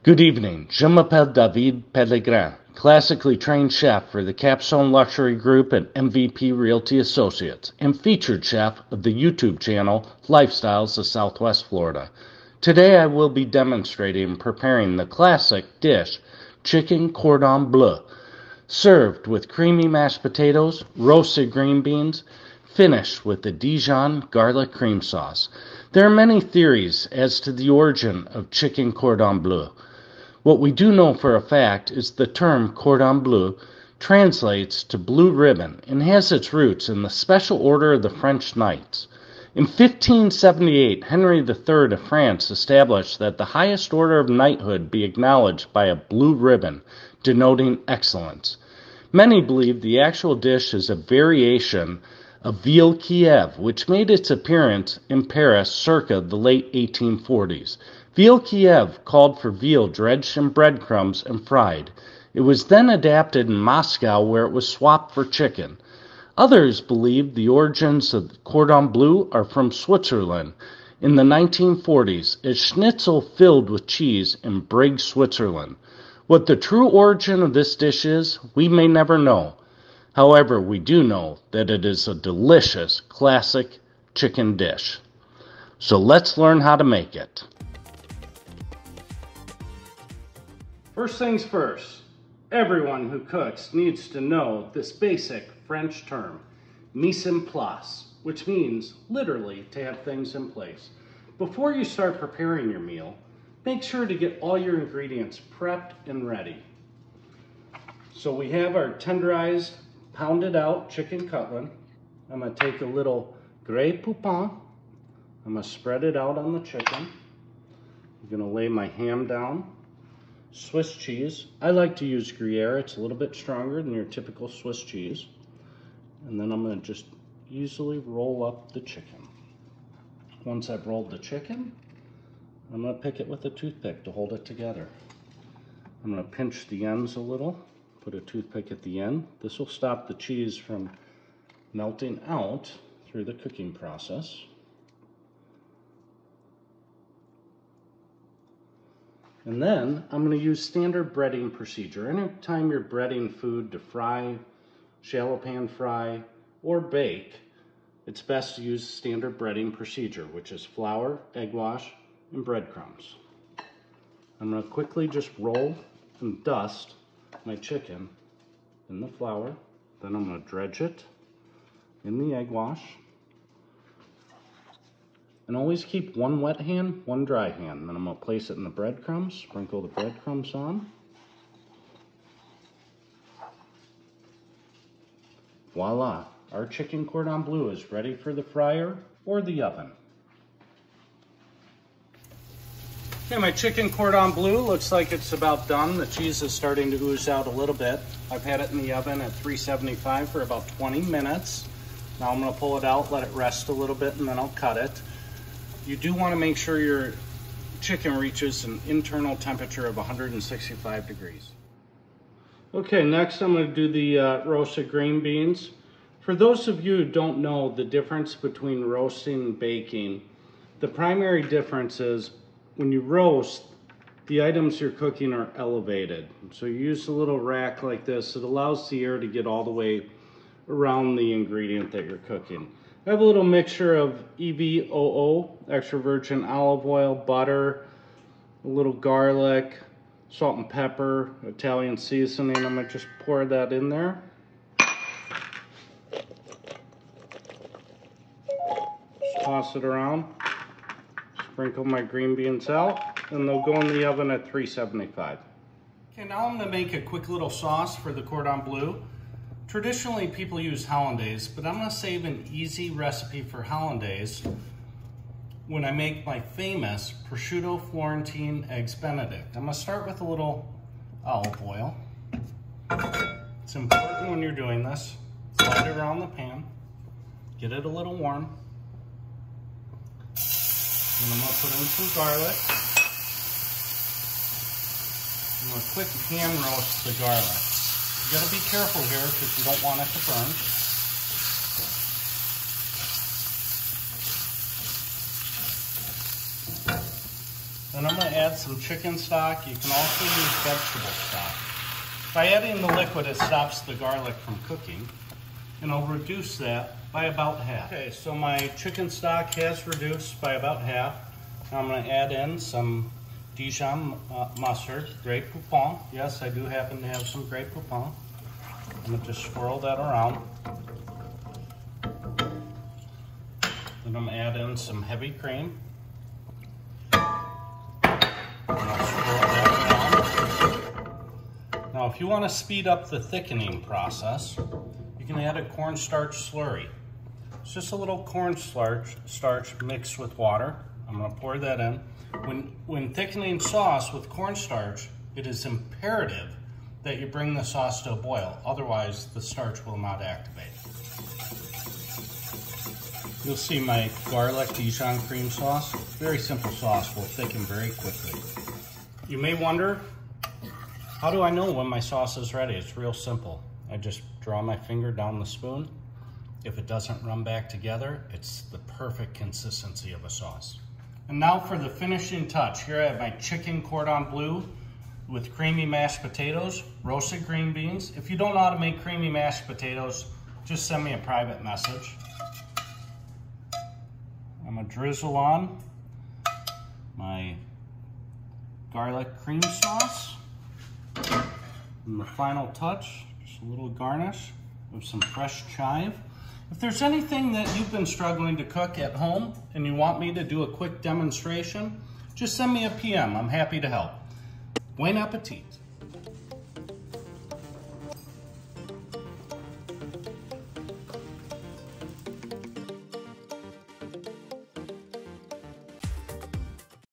Good evening. Je m'appelle David Pellegrin, classically trained chef for the Capstone Luxury Group and MVP Realty Associates, and featured chef of the YouTube channel Lifestyles of Southwest Florida. Today I will be demonstrating and preparing the classic dish, Chicken Cordon Bleu, served with creamy mashed potatoes, roasted green beans, finished with the Dijon garlic cream sauce. There are many theories as to the origin of Chicken Cordon Bleu. What we do know for a fact is the term cordon bleu translates to blue ribbon and has its roots in the Special Order of the French Knights. In 1578, Henry III of France established that the highest order of knighthood be acknowledged by a blue ribbon, denoting excellence. Many believe the actual dish is a variation of veal Kiev, which made its appearance in Paris circa the late 1840s. Veal Kiev called for veal dredged in breadcrumbs and fried. It was then adapted in Moscow, where it was swapped for chicken. Others believe the origins of cordon bleu are from Switzerland. In the 1940s, a schnitzel filled with cheese in Brig, Switzerland. What the true origin of this dish is, we may never know. However, we do know that it is a delicious, classic chicken dish. So let's learn how to make it. First things first, everyone who cooks needs to know this basic French term, mise en place, which means literally to have things in place. Before you start preparing your meal, make sure to get all your ingredients prepped and ready. So we have our tenderized, pounded out chicken cutlet. I'm going to take a little Grey Poupon. I'm going to spread it out on the chicken. I'm going to lay my ham down. Swiss cheese. I like to use Gruyere. It's a little bit stronger than your typical Swiss cheese. And then I'm going to just easily roll up the chicken. Once I've rolled the chicken, I'm going to pick it with a toothpick to hold it together. I'm going to pinch the ends a little, put a toothpick at the end. This will stop the cheese from melting out through the cooking process. And then I'm going to use standard breading procedure. Anytime you're breading food to fry, shallow pan fry, or bake, it's best to use standard breading procedure, which is flour, egg wash, and breadcrumbs. I'm going to quickly just roll and dust my chicken in the flour. Then I'm going to dredge it in the egg wash. And always keep one wet hand, one dry hand. Then I'm going to place it in the breadcrumbs, sprinkle the breadcrumbs on. Voila! Our chicken cordon bleu is ready for the fryer or the oven. Okay, my chicken cordon bleu looks like it's about done. The cheese is starting to ooze out a little bit. I've had it in the oven at 375 for about 20 minutes. Now I'm going to pull it out, let it rest a little bit, and then I'll cut it. You do want to make sure your chicken reaches an internal temperature of 165 degrees. Okay, next I'm going to do the roasted green beans. For those of you who don't know the difference between roasting and baking, the primary difference is when you roast, the items you're cooking are elevated. So you use a little rack like this. It allows the air to get all the way around the ingredient that you're cooking. I have a little mixture of EVOO, extra virgin olive oil, butter, a little garlic, salt and pepper, Italian seasoning. I'm going to just pour that in there. Just toss it around. Sprinkle my green beans out, and they'll go in the oven at 375. Okay, now I'm going to make a quick little sauce for the cordon bleu. Traditionally, people use hollandaise, but I'm going to save an easy recipe for hollandaise when I make my famous prosciutto Florentine eggs Benedict. I'm going to start with a little olive oil. It's important when you're doing this. Slide it around the pan. Get it a little warm. And I'm going to put in some garlic. I'm going to quick pan roast the garlic. You got to be careful here because you don't want it to burn. Then I'm going to add some chicken stock. You can also use vegetable stock. By adding the liquid, it stops the garlic from cooking, and I'll reduce that by about half. Okay, so my chicken stock has reduced by about half. Now I'm going to add in some Dijon mustard, Grey Poupon. Yes, I do happen to have some Grey Poupon. I'm going to just swirl that around. Then I'm going to add in some heavy cream. Now, if you want to speed up the thickening process, you can add a cornstarch slurry. It's just a little cornstarch mixed with water. I'm going to pour that in. When thickening sauce with cornstarch, it is imperative that you bring the sauce to a boil. Otherwise, the starch will not activate. You'll see my garlic Dijon cream sauce. Very simple sauce, will thicken very quickly. You may wonder, how do I know when my sauce is ready? It's real simple. I just draw my finger down the spoon. If it doesn't run back together, it's the perfect consistency of a sauce. And now for the finishing touch. Here I have my chicken cordon bleu with creamy mashed potatoes, roasted green beans. If you don't know how to make creamy mashed potatoes, just send me a private message. I'm gonna drizzle on my garlic cream sauce. And the final touch, just a little garnish with some fresh chive. If there's anything that you've been struggling to cook at home and you want me to do a quick demonstration, just send me a PM. I'm happy to help. Buen appetit.